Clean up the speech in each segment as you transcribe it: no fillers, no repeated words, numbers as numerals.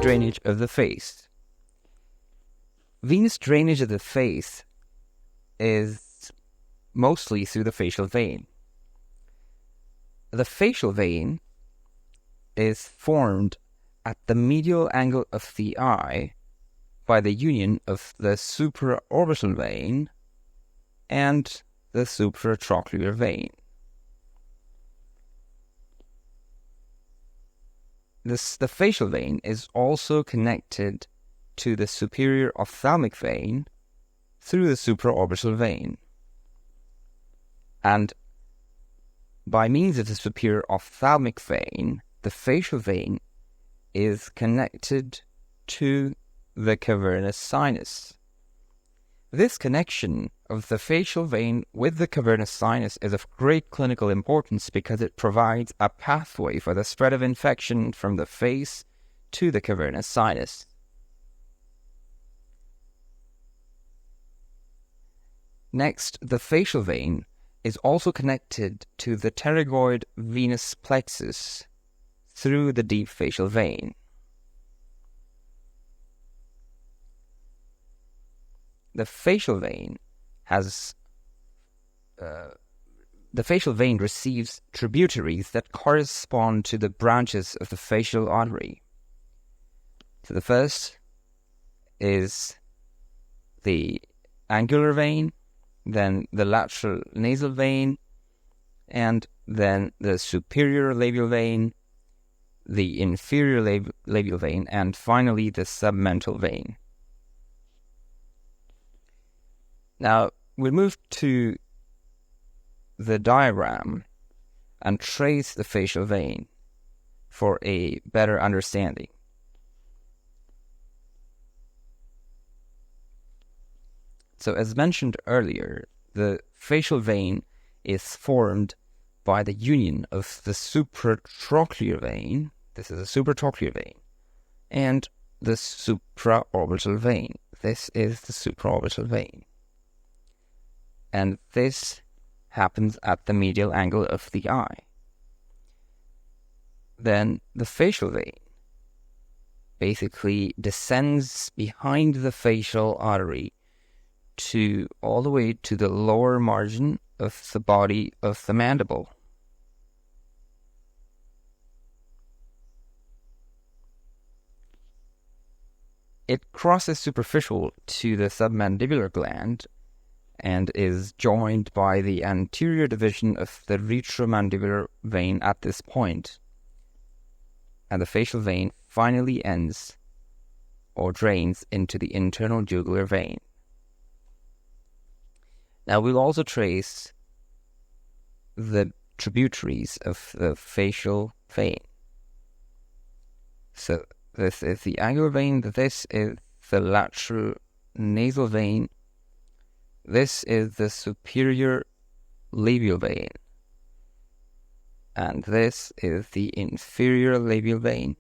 drainage of the face. Venous drainage of the face is mostly through the facial vein. The facial vein is formed at the medial angle of the eye by the union of the supraorbital vein and the supratrochlear vein. The facial vein is also connected to the superior ophthalmic vein through the supraorbital vein. And by means of the superior ophthalmic vein, the facial vein is connected to the cavernous sinus. This connection of the facial vein with the cavernous sinus is of great clinical importance because it provides a pathway for the spread of infection from the face to the cavernous sinus. Next, the facial vein is also connected to the pterygoid venous plexus through the deep facial vein. The facial vein receives tributaries that correspond to the branches of the facial artery. So the first is the angular vein, then the lateral nasal vein, and then the superior labial vein, the inferior labial vein, and finally the submental vein. Now, we'll move to the diagram and trace the facial vein for a better understanding. So, as mentioned earlier, the facial vein is formed by the union of the supratrochlear vein, this is a supratrochlear vein, and the supraorbital vein, this is the supraorbital vein. And this happens at the medial angle of the eye. Then the facial vein basically descends behind the facial artery all the way to the lower margin of the body of the mandible. It crosses superficial to the submandibular gland and is joined by the anterior division of the retromandibular vein at this point. And the facial vein finally ends or drains into the internal jugular vein. Now we'll also trace the tributaries of the facial vein. So this is the angular vein, this is the lateral nasal vein, this is the superior labial vein, and this is the inferior labial vein,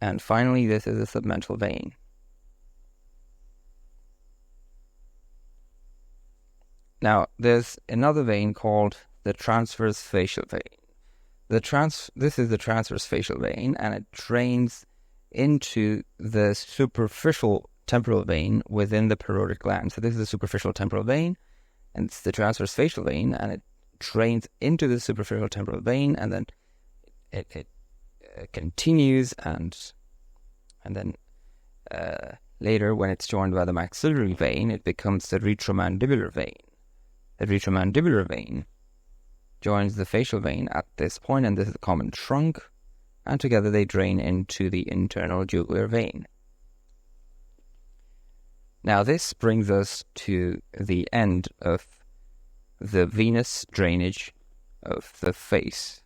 and finally this is the submental vein. Now there's another vein called the transverse facial vein. This is the transverse facial vein, and it drains into the superficial temporal vein within the parotid gland. So this is the superficial temporal vein, and it's the transverse facial vein, and it drains into the superficial temporal vein, and then it continues, and then later, when it's joined by the maxillary vein, it becomes the retromandibular vein. The retromandibular vein joins the facial vein at this point, and this is the common trunk, and together they drain into the internal jugular vein. Now this brings us to the end of the venous drainage of the face.